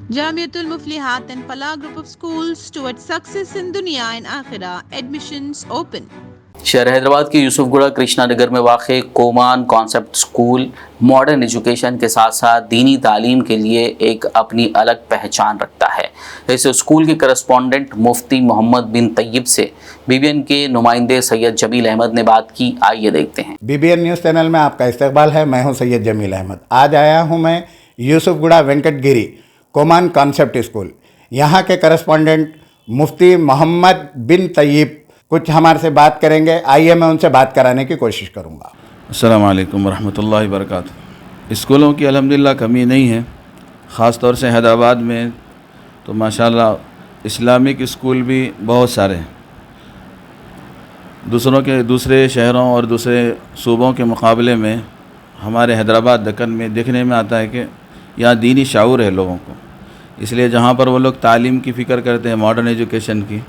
Jamiatul Muflihat and Falah Group of Schools towards success in Dunya and Akhirah. Admissions open. شہر حیدرآباد کے یوسف گڑھ کرشنا نگر میں واقع کومان کانسیپٹ اسکول ماڈرن ایجوکیشن کے ساتھ ساتھ دینی تعلیم کے لیے ایک اپنی الگ پہچان رکھتا ہے۔ اس اسکول کے کرسپونڈنٹ مفتی محمد بن طیب سے بی بی این کے نمائندے سید جمیل احمد نے بات کی، آئیے دیکھتے ہیں۔ B B N news channel میں آپ کا استقبال ہے، میں ہوں سید جمیل احمد۔ آج آیا ہوں میں یوسف گڑھ وینکٹ گیری کومان کانسیپٹ اسکول، یہاں کے کرسپونڈنٹ مفتی محمد بن طیب کچھ ہمارے سے بات کریں گے، آئیے میں ان سے بات کرانے کی کوشش کروں گا۔ السلام علیکم ورحمۃ اللہ وبرکاتہ۔ اسکولوں کی الحمدللہ کمی نہیں ہے، خاص طور سے حیدرآباد میں تو ماشاءاللہ اسلامک اسکول بھی بہت سارے ہیں۔ دوسرے شہروں اور دوسرے صوبوں کے مقابلے میں ہمارے حیدرآباد دکن میں دیکھنے میں آتا ہے کہ یہاں دینی شعور ہے لوگوں کو، اس لیے جہاں پر وہ لوگ تعلیم کی فکر کرتے ہیں، ماڈرن ایجوکیشن کی،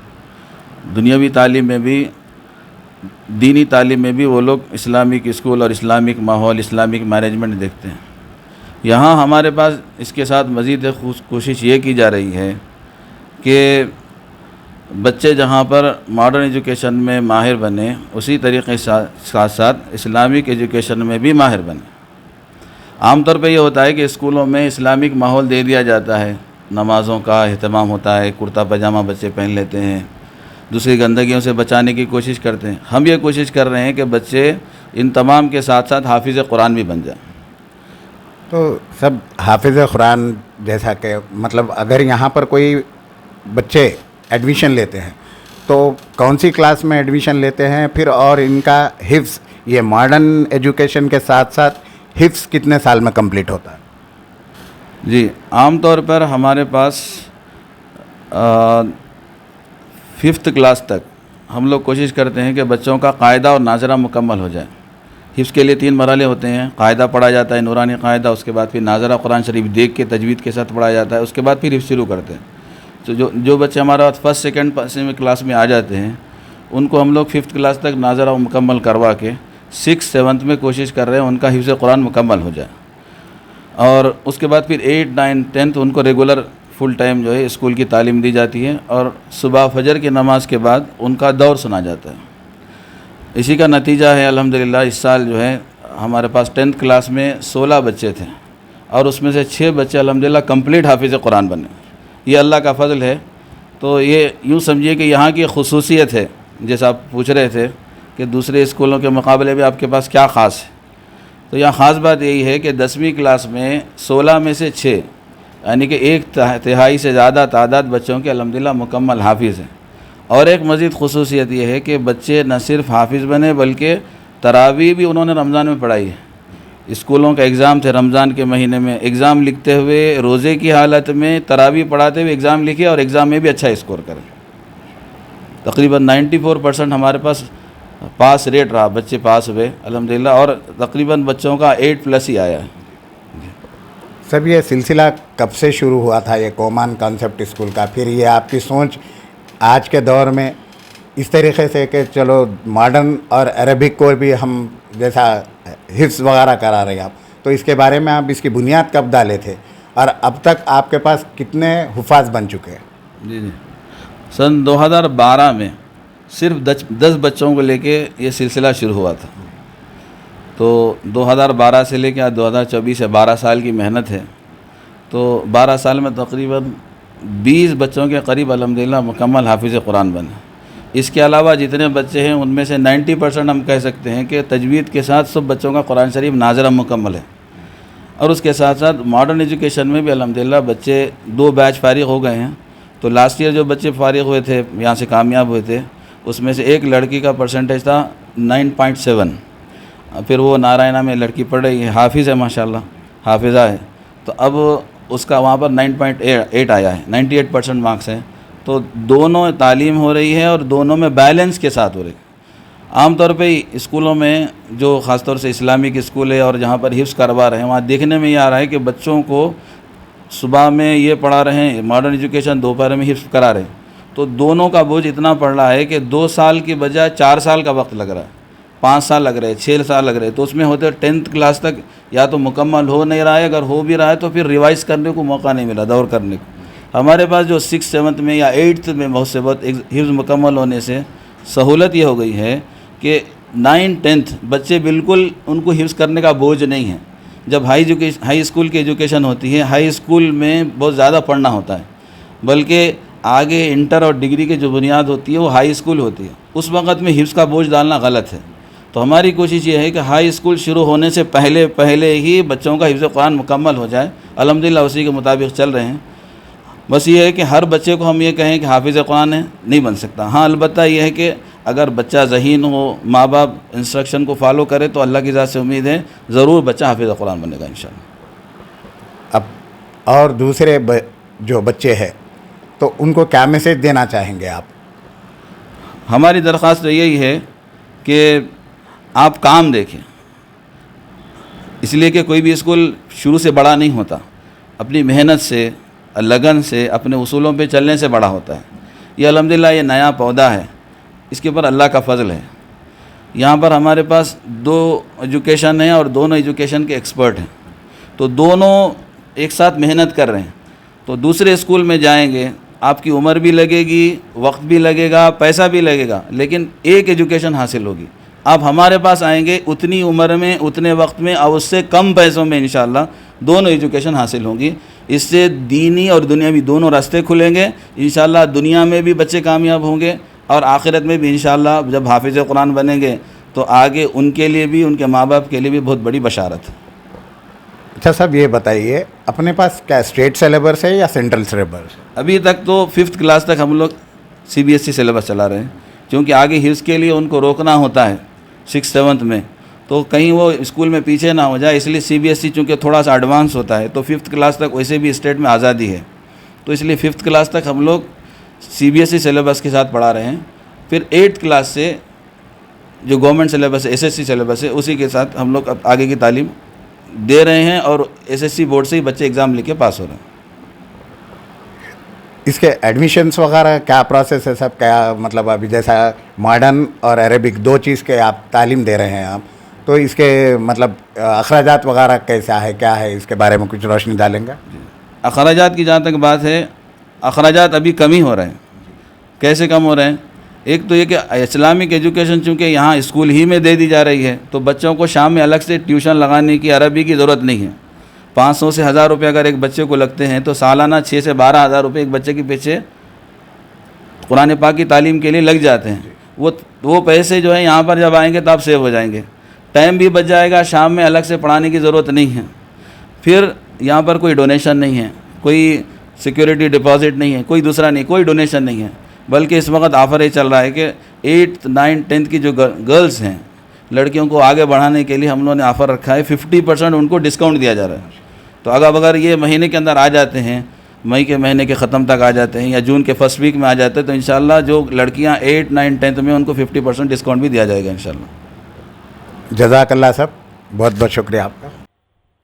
دنیاوی تعلیم میں بھی، دینی تعلیم میں بھی وہ لوگ اسلامک اسکول اور اسلامک ماحول، اسلامک مینجمنٹ دیکھتے ہیں۔ یہاں ہمارے پاس اس کے ساتھ مزید کوشش یہ کی جا رہی ہے کہ بچے جہاں پر ماڈرن ایجوکیشن میں ماہر بنے، اسی طریقے ساتھ ساتھ اسلامک ایجوکیشن میں بھی ماہر بنے۔ عام طور پہ یہ ہوتا ہے کہ اسکولوں میں اسلامک ماحول دے دیا جاتا ہے، نمازوں کا اہتمام ہوتا ہے، کرتا پاجامہ بچے پہن لیتے ہیں، دوسری گندگیوں سے بچانے کی کوشش کرتے ہیں۔ ہم یہ کوشش کر رہے ہیں کہ بچے ان تمام کے ساتھ ساتھ حافظ قرآن بھی بن جائیں۔ تو سب حافظ قرآن جیسا کہ مطلب اگر یہاں پر کوئی بچے ایڈمیشن لیتے ہیں تو کون سی کلاس میں ایڈمیشن لیتے ہیں پھر، اور ان کا حفظ یہ ماڈرن ایجوکیشن کے ساتھ ساتھ حفظ کتنے سال میں کمپلیٹ ہوتا ہے؟ جی، عام طور پر ہمارے پاس 5th کلاس تک ہم لوگ کوشش کرتے ہیں کہ بچوں کا قاعدہ اور ناظرہ مکمل ہو جائے۔ حفظ کے لیے 3 مرحلے ہوتے ہیں، قاعدہ پڑھا جاتا ہے، نورانی قاعدہ، اس کے بعد پھر ناظرہ قرآن شریف دیکھ کے تجوید کے ساتھ پڑھا جاتا ہے، اس کے بعد پھر حفظ شروع کرتے ہیں۔ تو جو بچے ہمارا 1st 2nd کلاس میں آ جاتے ہیں ان کو ہم لوگ 5th کلاس تک ناظرہ مکمل کروا کے 6th 7th میں کوشش کر رہے ہیں ان کا حفظ قرآن مکمل ہو جائے، اور اس کے بعد پھر 8 9 10th ان کو ریگولر فل ٹائم جو ہے اسکول کی تعلیم دی جاتی ہے، اور صبح فجر کی نماز کے بعد ان کا دور سنا جاتا ہے۔ اسی کا نتیجہ ہے الحمدللہ اس سال جو ہے ہمارے پاس 10th کلاس میں 16 بچے تھے، اور اس میں سے 6 بچے الحمدللہ کمپلیٹ حافظ قرآن بنے۔ یہ اللہ کا فضل ہے۔ تو یہ یوں سمجھیے کہ یہاں کی خصوصیت ہے، جیسا آپ پوچھ رہے تھے کہ دوسرے اسکولوں کے مقابلے میں آپ کے پاس کیا خاص ہے، تو یہاں خاص بات یہی ہے کہ 10ویں کلاس میں 16 میں سے 6 یعنی کہ 1/3 سے زیادہ تعداد بچوں کے الحمدللہ مکمل حافظ ہیں۔ اور ایک مزید خصوصیت یہ ہے کہ بچے نہ صرف حافظ بنے بلکہ تراویح بھی انہوں نے رمضان میں پڑھائی ہے۔ اسکولوں کا ایگزام تھے رمضان کے مہینے میں، ایگزام لکھتے ہوئے روزے کی حالت میں تراویح پڑھاتے ہوئے ایگزام لکھے اور ایگزام میں بھی اچھا اسکور کریں۔ تقریباً 94% ہمارے پاس ریٹ رہا، بچے پاس ہوئے الحمدللہ، اور تقریباً بچوں کا 8+ ہی آیا ہے۔ سب یہ سلسلہ کب سے شروع ہوا تھا یہ کومان کانسیپٹ اسکول کا؟ پھر یہ آپ کی سوچ آج کے دور میں اس طریقے سے کہ چلو ماڈرن اور عربک کو بھی ہم جیسا حفظ وغیرہ کرا رہے ہیں آپ، تو اس کے بارے میں آپ اس کی بنیاد کب ڈالے تھے اور اب تک آپ کے پاس کتنے حفاظ بن چکے ہیں؟ جی، سن 2012 میں صرف 10 بچوں کو لے کے یہ سلسلہ شروع ہوا تھا۔ تو 2012 سے لے کے 2024 سے 12 سال کی محنت ہے، تو 12 سال میں تقریباً 20 بچوں کے قریب الحمدللہ مکمل حافظ قرآن بنے۔ اس کے علاوہ جتنے بچے ہیں ان میں سے 90% ہم کہہ سکتے ہیں کہ تجوید کے ساتھ سب بچوں کا قرآن شریف ناظرہ مکمل ہے، اور اس کے ساتھ ساتھ ماڈرن ایجوکیشن میں بھی الحمدللہ بچے 2 بیچ فارغ ہو گئے ہیں۔ تو لاسٹ ایئر جو بچے فارغ ہوئے تھے یہاں سے کامیاب ہوئے تھے، اس میں سے ایک لڑکی کا پرسنٹیج تھا 9.7، پھر وہ نارائنہ میں لڑکی پڑھ رہی ہے، حافظ ہے ماشاءاللہ، حافظہ ہے، تو اب اس کا وہاں پر 9.8 آیا ہے، 98% مارکس ہیں۔ تو دونوں تعلیم ہو رہی ہے اور دونوں میں بیلنس کے ساتھ ہو رہی ہے۔ عام طور پہ اسکولوں میں جو خاص طور سے اسلامک اسکول ہے اور جہاں پر حفظ کروا رہے ہیں، وہاں دیکھنے میں یہ آ رہا ہے کہ بچوں کو صبح میں یہ پڑھا رہے ہیں ماڈرن ایجوکیشن، دوپہر میں حفظ کرا رہے ہیں، تو دونوں کا بوجھ اتنا پڑ رہا ہے کہ 2 سال کی بجائے 4 سال کا وقت لگ رہا ہے، 5 سال لگ رہے ہیں، 6 سال لگ رہے ہیں۔ تو اس میں ہوتے 10th کلاس تک یا تو مکمل ہو نہیں رہا ہے، اگر ہو بھی رہا ہے تو پھر ریوائز کرنے کو موقع نہیں ملا، دور کرنے کو۔ ہمارے پاس جو 6th 7th میں یا 8th میں بہت سے بہت حفظ مکمل ہونے سے سہولت یہ ہو گئی ہے کہ 9th 10th بچے بالکل ان کو حفظ کرنے کا بوجھ نہیں ہے. جب ہائی اسکول کی ایجوکیشن ہوتی ہے، ہائی اسکول میں بہت زیادہ پڑھنا ہوتا ہے، بلکہ آگے انٹر اور ڈگری کی جو بنیاد ہوتی ہے وہ ہائی اسکول ہوتی ہے. اس وقت میں حفظ کا بوجھ ڈالنا غلط ہے. تو ہماری کوشش یہ ہے کہ ہائی اسکول شروع ہونے سے پہلے ہی بچوں کا حفظ قرآن مکمل ہو جائے. الحمدللہ اسی کے مطابق چل رہے ہیں. بس یہ ہے کہ ہر بچے کو ہم یہ کہیں کہ حافظ قرآن ہے نہیں بن سکتا. ہاں البتہ یہ ہے کہ اگر بچہ ذہین ہو، ماں باپ انسٹرکشن کو فالو کرے تو اللہ کی ذات سے امید ہے ضرور بچہ حافظ قرآن بنے گا انشاءاللہ. اب اور دوسرے جو بچے ہیں تو ان کو کیا میسج دینا چاہیں گے آپ؟ ہماری درخواست یہی ہے کہ آپ کام دیکھیں، اس لیے کہ کوئی بھی اسکول شروع سے بڑا نہیں ہوتا، اپنی محنت سے، لگن سے، اپنے اصولوں پہ چلنے سے بڑا ہوتا ہے. یہ الحمدللہ یہ نیا پودا ہے، اس کے اوپر اللہ کا فضل ہے. یہاں پر ہمارے پاس 2 ایجوکیشن ہیں اور دونوں ایجوکیشن کے ایکسپرٹ ہیں، تو دونوں ایک ساتھ محنت کر رہے ہیں. تو دوسرے اسکول میں جائیں گے، آپ کی عمر بھی لگے گی، وقت بھی لگے گا، پیسہ بھی لگے گا، لیکن ایک ایجوکیشن حاصل ہوگی. آپ ہمارے پاس آئیں گے اتنی عمر میں، اتنے وقت میں اور اس سے کم پیسوں میں انشاءاللہ دونوں ایجوکیشن حاصل ہوں گی. اس سے دینی اور دنیاوی دونوں راستے کھلیں گے. انشاءاللہ دنیا میں بھی بچے کامیاب ہوں گے اور آخرت میں بھی انشاءاللہ جب حافظ قرآن بنیں گے تو آگے ان کے لیے بھی، ان کے ماں باپ کے لیے بھی بہت بڑی بشارت ہے. اچھا صاحب یہ بتائیے، اپنے پاس کیا اسٹیٹ سلیبس ہے یا سینٹرل سلیبس؟ ابھی تک تو 5th کلاس تک ہم لوگ CBSE سلیبس چلا رہے ہیں، کیونکہ آگے حفظ کے لیے ان کو روکنا ہوتا ہے 6th 7th میں، تو کہیں وہ اسکول میں پیچھے نہ ہو جائے، اس لیے CBSE چونکہ تھوڑا سا ایڈوانس ہوتا ہے تو 5th کلاس تک ویسے بھی اسٹیٹ میں آزادی ہے، تو اس لیے 5th کلاس تک ہم لوگ CBSE سلیبس کے ساتھ پڑھا رہے ہیں. پھر 8th کلاس سے جو گورنمنٹ سلیبس ہے، SSC سلیبس ہے، اسی کے ساتھ ہم لوگ اب آگے کی تعلیم دے رہے ہیں اور SSC بورڈ سے ہی بچے ایگزام لے کے پاس ہو رہے ہیں. اس کے ایڈمیشنس وغیرہ کیا پروسیس ہے سب؟ کیا مطلب ابھی جیسا ماڈرن اور عربک 2 چیز کے آپ تعلیم دے رہے ہیں آپ، تو اس کے مطلب اخراجات وغیرہ کیسا ہے، کیا ہے، اس کے بارے میں کچھ روشنی ڈالیں گے؟ اخراجات کی جہاں تک بات ہے، اخراجات ابھی کم ہی ہو رہے ہیں. کیسے کم ہو رہے ہیں؟ ایک تو یہ کہ اسلامک ایجوکیشن چونکہ یہاں اسکول ہی میں دے دی جا رہی ہے تو بچوں کو شام میں الگ سے ٹیوشن لگانے کی، عربی کی ضرورت نہیں ہے. 500 سے 1000 روپے اگر ایک بچے کو لگتے ہیں تو سالانہ 6 سے 12 ہزار روپے ایک بچے کے پیچھے قرآن پاک کی تعلیم کے لیے لگ جاتے ہیں. وہ پیسے جو ہیں یہاں پر جب آئیں گے تو آپ سیو ہو جائیں گے، ٹائم بھی بچ جائے گا، شام میں الگ سے پڑھانے کی ضرورت نہیں ہے. پھر یہاں پر کوئی ڈونیشن نہیں ہے، کوئی سیکیورٹی ڈپازٹ نہیں ہے، کوئی دوسرا نہیں، کوئی ڈونیشن نہیں ہے، بلکہ اس وقت آفر یہ چل رہا ہے کہ 8th 9th 10th کی جو گرلز ہیں، لڑکیوں کو آگے بڑھانے کے لیے ہم لوگوں نے آفر رکھا ہے، 50% ان کو ڈسکاؤنٹ دیا جا رہا ہے. تو اگر یہ مہینے کے اندر آ جاتے ہیں، مئی کے مہینے کے ختم تک آ جاتے ہیں یا جون کے فرسٹ ویک میں آ جاتے ہیں تو انشاءاللہ جو لڑکیاں 8th 9th 10th میں ان کو 50% ڈسکاؤنٹ بھی دیا جائے گا انشاءاللہ. جزاک اللہ صاحب، بہت بہت شکریہ آپ کا.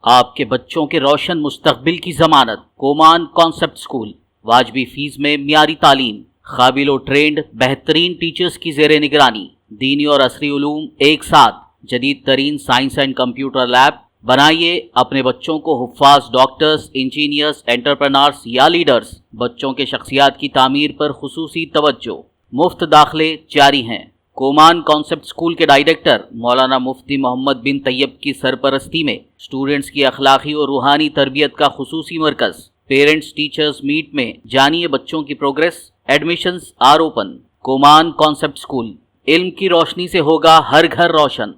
آپ کے بچوں کے روشن مستقبل کی ضمانت کومان کانسیپٹ اسکول. واجبی فیس میں معیاری تعلیم، قابل و ٹرینڈ بہترین ٹیچرز کی زیر نگرانی، دینی اور عصری علوم ایک ساتھ، جدید ترین سائنس اینڈ کمپیوٹر لیب. بنائیے اپنے بچوں کو حفاظ ڈاکٹرز، انجینئرز، انٹرپرنرز یا لیڈرز. بچوں کے شخصیات کی تعمیر پر خصوصی توجہ. مفت داخلے جاری ہیں. کومان کانسیپٹ اسکول کے ڈائریکٹر مولانا مفتی محمد بن طیب کی سرپرستی میں اسٹوڈنٹس کی اخلاقی اور روحانی تربیت کا خصوصی مرکز. پیرنٹس ٹیچرز میٹ میں جانیے بچوں کی پروگریس. Admissions are open. کومان کانسیپٹ اسکول، علم کی روشنی سے ہوگا ہر گھر روشن.